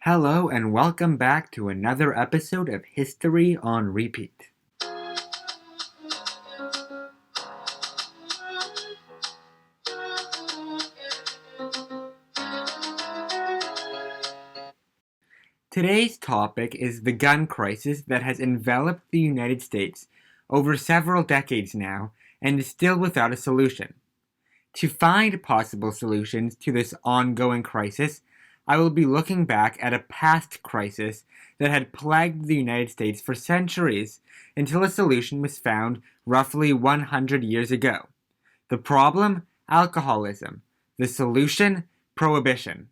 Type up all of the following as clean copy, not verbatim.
Hello and welcome back to another episode of History on Repeat. Today's topic is the gun crisis that has enveloped the United States over several decades now and is still without a solution. To find possible solutions to this ongoing crisis, I will be looking back at a past crisis that had plagued the United States for centuries until a solution was found roughly 100 years ago. The problem? Alcoholism. The solution? Prohibition.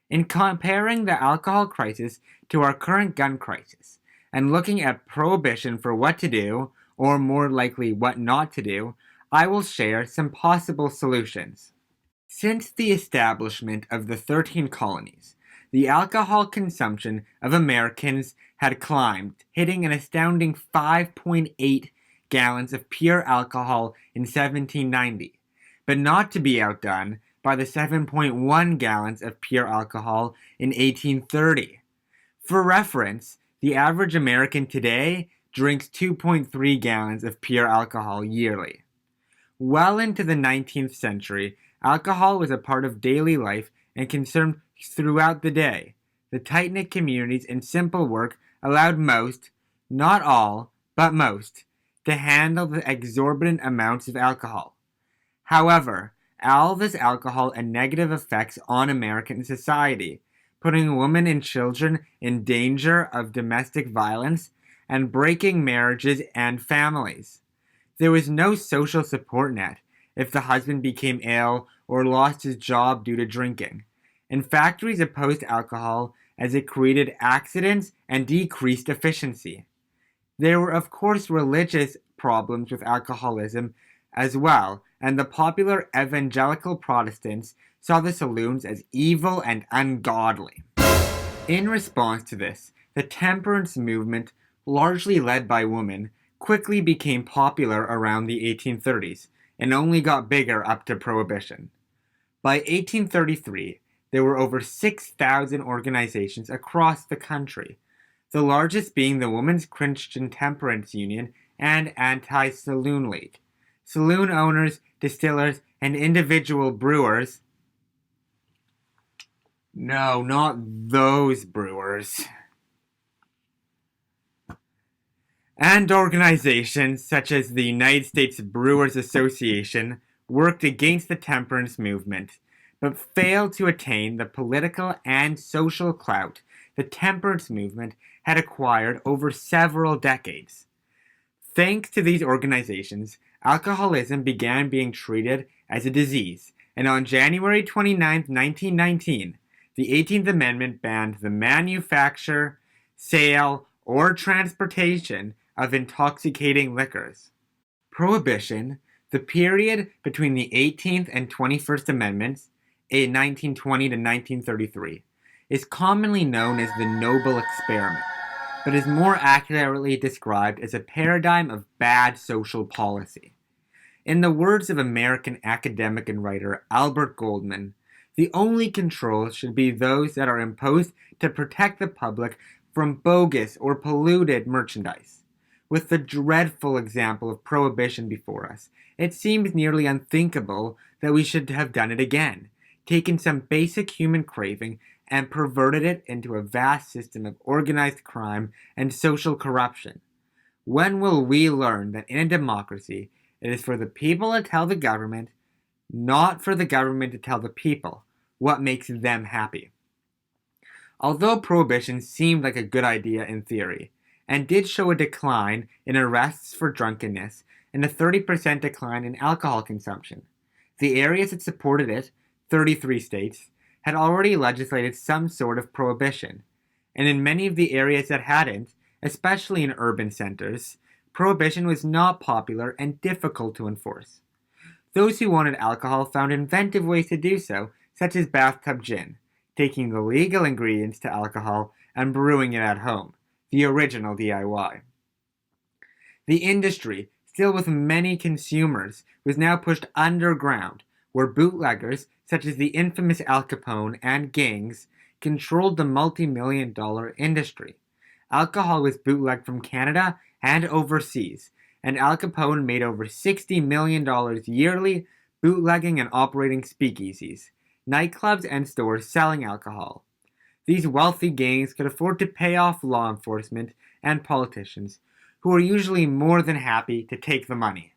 In comparing the alcohol crisis to our current gun crisis, and looking at prohibition for what to do, or more likely what not to do, I will share some possible solutions. Since the establishment of the 13 colonies, the alcohol consumption of Americans had climbed, hitting an astounding 5.8 gallons of pure alcohol in 1790, but not to be outdone by the 7.1 gallons of pure alcohol in 1830. For reference, the average American today drinks 2.3 gallons of pure alcohol yearly. Well into the 19th century, alcohol was a part of daily life and consumed throughout the day. The tight-knit communities and simple work allowed most, not all, but most, to handle the exorbitant amounts of alcohol. However, all this alcohol had negative effects on American society, putting women and children in danger of domestic violence and breaking marriages and families. There was no social support net if the husband became ill or lost his job due to drinking, and factories opposed alcohol as it created accidents and decreased efficiency. There were, of course, religious problems with alcoholism as well, and the popular evangelical Protestants saw the saloons as evil and ungodly. In response to this, the temperance movement, largely led by women, quickly became popular around the 1830s and only got bigger up to Prohibition. By 1833, there were over 6,000 organizations across the country, the largest being the Women's Christian Temperance Union and Anti-Saloon League. Saloon owners, distillers, and individual brewers— no, not those brewers— and organizations such as the United States Brewers Association worked against the temperance movement, but failed to attain the political and social clout the temperance movement had acquired over several decades. Thanks to these organizations, alcoholism began being treated as a disease, and on January 29, 1919, the 18th Amendment banned the manufacture, sale, or transportation of intoxicating liquors. Prohibition, the period between the 18th and 21st Amendments, in 1920 to 1933, is commonly known as the Noble Experiment, but is more accurately described as a paradigm of bad social policy. In the words of American academic and writer Albert Goldman, the only controls should be those that are imposed to protect the public from bogus or polluted merchandise. With the dreadful example of prohibition before us, it seems nearly unthinkable that we should have done it again, taken some basic human craving and perverted it into a vast system of organized crime and social corruption. When will we learn that in a democracy, it is for the people to tell the government, not for the government to tell the people, what makes them happy? Although prohibition seemed like a good idea in theory, and did show a decline in arrests for drunkenness and a 30% decline in alcohol consumption, the areas that supported it, 33 states, had already legislated some sort of prohibition, and in many of the areas that hadn't, especially in urban centers, prohibition was not popular and difficult to enforce. Those who wanted alcohol found inventive ways to do so, such as bathtub gin, taking the legal ingredients to alcohol and brewing it at home, the original DIY. The industry, still with many consumers, was now pushed underground, where bootleggers, such as the infamous Al Capone and gangs, controlled the multi-million-dollar industry. Alcohol was bootlegged from Canada and overseas, and Al Capone made over $60 million yearly bootlegging and operating speakeasies, nightclubs, and stores selling alcohol. These wealthy gangs could afford to pay off law enforcement and politicians, who were usually more than happy to take the money.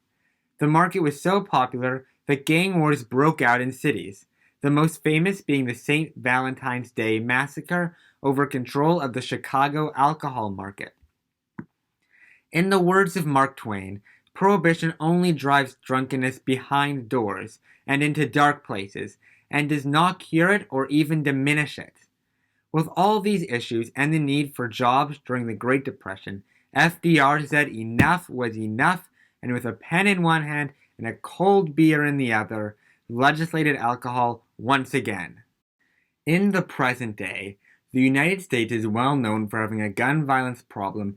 The market was so popular that gang wars broke out in cities, the most famous being the St. Valentine's Day Massacre over control of the Chicago alcohol market. In the words of Mark Twain, prohibition only drives drunkenness behind doors and into dark places, and does not cure it or even diminish it. With all these issues and the need for jobs during the Great Depression, FDR said enough was enough, and with a pen in one hand and a cold beer in the other, legislated alcohol once again. In the present day, the United States is well known for having a gun violence problem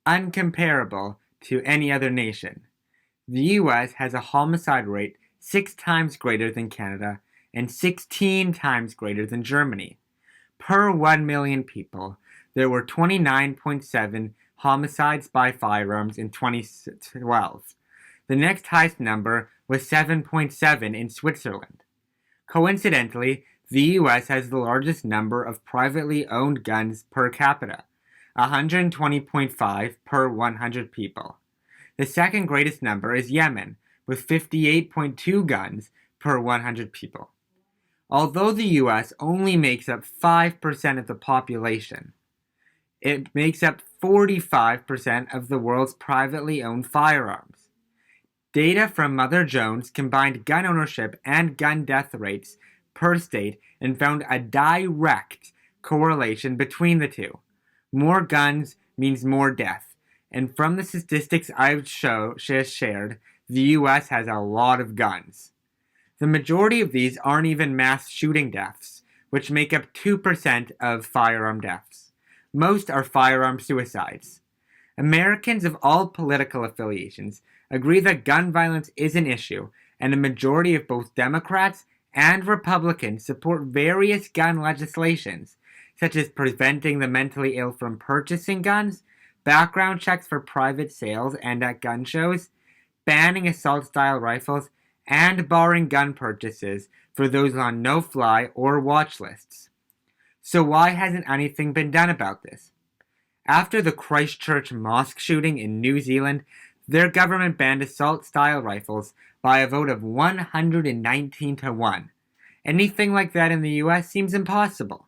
uncomparable to any other nation. The US has a homicide rate 6 times greater than Canada and 16 times greater than Germany. Per 1 million people, there were 29.7 homicides by firearms in 2012. The next highest number was 7.7 in Switzerland. Coincidentally, the US has the largest number of privately owned guns per capita, 120.5 per 100 people. The second greatest number is Yemen, with 58.2 guns per 100 people. Although the US only makes up 5% of the population, it makes up 45% of the world's privately owned firearms. Data from Mother Jones combined gun ownership and gun death rates per state and found a direct correlation between the two. More guns means more death, and from the statistics I've shared, the US has a lot of guns. The majority of these aren't even mass shooting deaths, which make up 2% of firearm deaths. Most are firearm suicides. Americans of all political affiliations agree that gun violence is an issue, and a majority of both Democrats and Republicans support various gun legislations, such as preventing the mentally ill from purchasing guns, background checks for private sales and at gun shows, banning assault-style rifles, and barring gun purchases for those on no-fly or watch lists. So why hasn't anything been done about this? After the Christchurch mosque shooting in New Zealand, their government banned assault-style rifles by a vote of 119 to 1. Anything like that in the US seems impossible.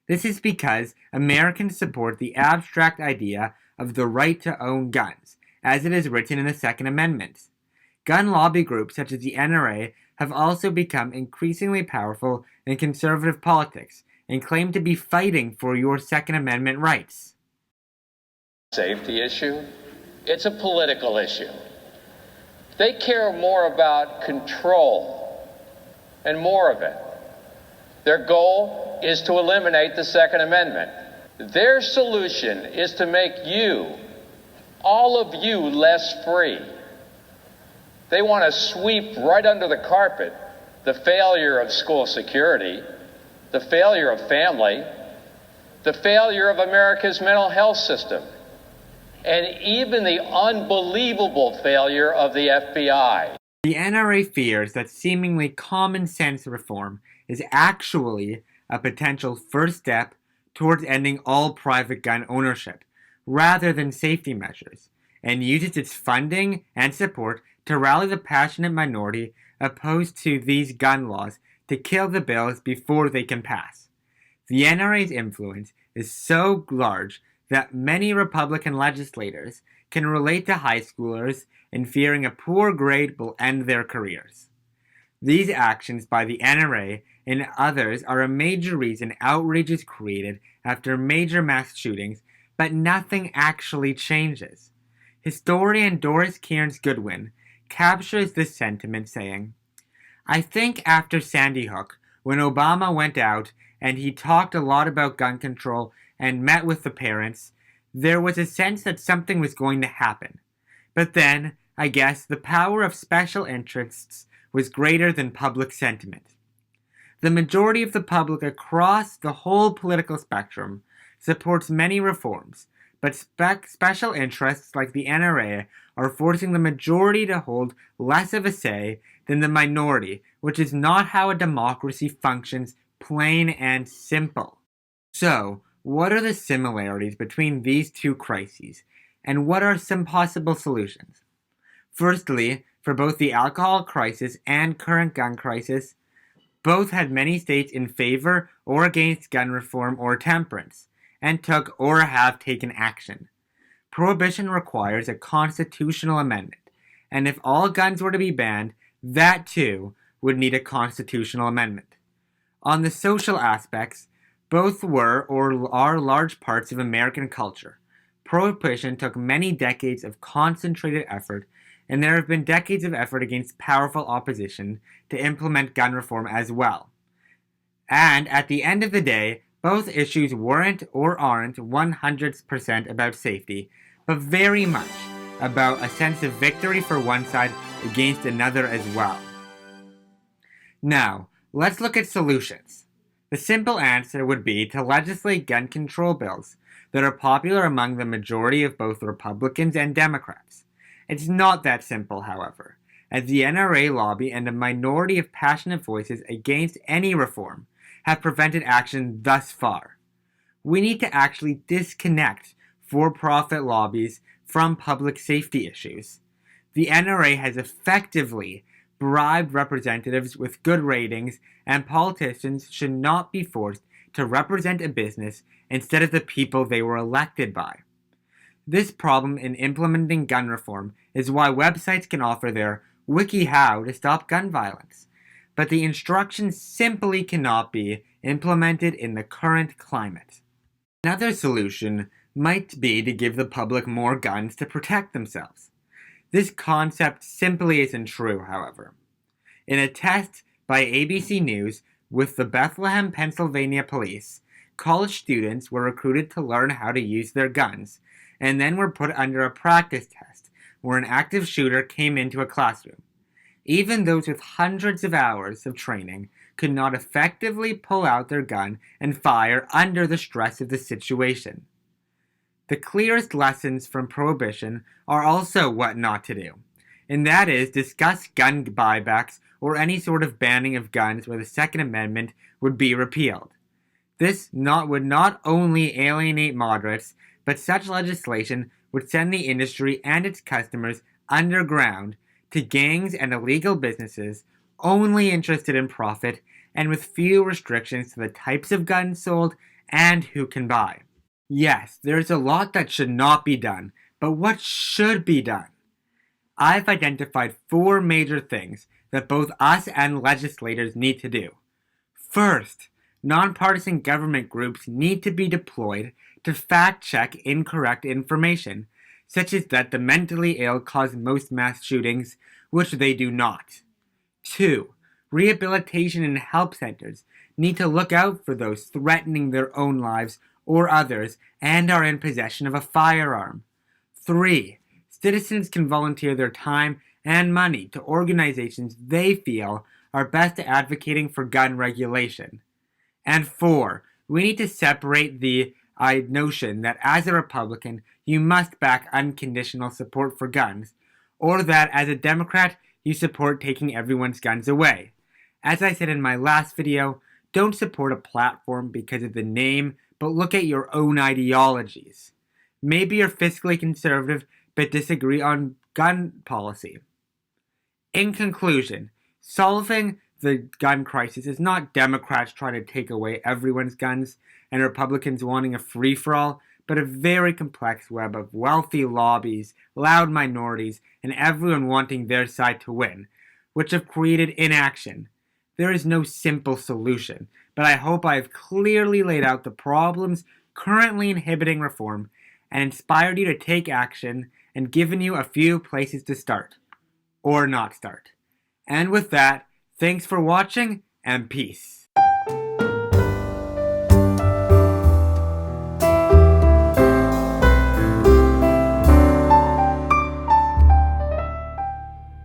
This is because Americans support the abstract idea of the right to own guns, as it is written in the Second Amendment. Gun lobby groups such as the NRA have also become increasingly powerful in conservative politics and claim to be fighting for your Second Amendment rights. Safety issue, it's a political issue. They care more about control and more of it. Their goal is to eliminate the Second Amendment. Their solution is to make you, all of you, less free. They want to sweep right under the carpet the failure of school security, the failure of family, the failure of America's mental health system, and even the unbelievable failure of the FBI. The NRA fears that seemingly common sense reform is actually a potential first step towards ending all private gun ownership, rather than safety measures, and uses its funding and support to rally the passionate minority opposed to these gun laws to kill the bills before they can pass. The NRA's influence is so large that many Republican legislators can relate to high schoolers in fearing a poor grade will end their careers. These actions by the NRA and others are a major reason outrage is created after major mass shootings, but nothing actually changes. Historian Doris Kearns Goodwin captures this sentiment saying, "I think after Sandy Hook, when Obama went out and he talked a lot about gun control and met with the parents, there was a sense that something was going to happen. But then, I guess, the power of special interests was greater than public sentiment." The majority of the public across the whole political spectrum supports many reforms, but special interests like the NRA are forcing the majority to hold less of a say than the minority, which is not how a democracy functions, plain and simple. So, what are the similarities between these two crises, and what are some possible solutions? Firstly, for both the alcohol crisis and current gun crisis, both had many states in favor or against gun reform or temperance, and took or have taken action. Prohibition requires a constitutional amendment, and if all guns were to be banned, that too would need a constitutional amendment. On the social aspects, both were or are large parts of American culture. Prohibition took many decades of concentrated effort, and there have been decades of effort against powerful opposition to implement gun reform as well. And at the end of the day, both issues weren't or aren't 100% about safety, but very much about a sense of victory for one side against another as well. Now, let's look at solutions. The simple answer would be to legislate gun control bills that are popular among the majority of both Republicans and Democrats. It's not that simple, however, as the NRA lobby and a minority of passionate voices against any reform have prevented action thus far. We need to actually disconnect for-profit lobbies from public safety issues. The NRA has effectively bribed representatives with good ratings, and politicians should not be forced to represent a business instead of the people they were elected by. This problem in implementing gun reform is why websites can offer their WikiHow to stop gun violence, but the instructions simply cannot be implemented in the current climate. Another solution might be to give the public more guns to protect themselves. This concept simply isn't true, however. In a test by ABC News with the Bethlehem, Pennsylvania police, college students were recruited to learn how to use their guns, and then were put under a practice test where an active shooter came into a classroom. Even those with hundreds of hours of training could not effectively pull out their gun and fire under the stress of the situation. The clearest lessons from Prohibition are also what not to do, and that is discuss gun buybacks or any sort of banning of guns where the Second Amendment would be repealed. This would not only alienate moderates, but such legislation would send the industry and its customers underground to gangs and illegal businesses only interested in profit and with few restrictions to the types of guns sold and who can buy. Yes, there's a lot that should not be done, but what should be done? I've identified 4 major things that both us and legislators need to do. First, nonpartisan government groups need to be deployed to fact-check incorrect information, such as that the mentally ill cause most mass shootings, which they do not. 2. Rehabilitation and help centers need to look out for those threatening their own lives or others and are in possession of a firearm. 3. Citizens can volunteer their time and money to organizations they feel are best at advocating for gun regulation. And 4. We need to separate the notion that as a Republican you must back unconditional support for guns, or that as a Democrat you support taking everyone's guns away. As I said in my last video, don't support a platform because of the name, but look at your own ideologies. Maybe you're fiscally conservative but disagree on gun policy. In conclusion, solving the gun crisis is not Democrats trying to take away everyone's guns and Republicans wanting a free-for-all, but a very complex web of wealthy lobbies, loud minorities, and everyone wanting their side to win, which have created inaction. There is no simple solution, but I hope I have clearly laid out the problems currently inhibiting reform and inspired you to take action and given you a few places to start, or not start. And with that, thanks for watching, and peace.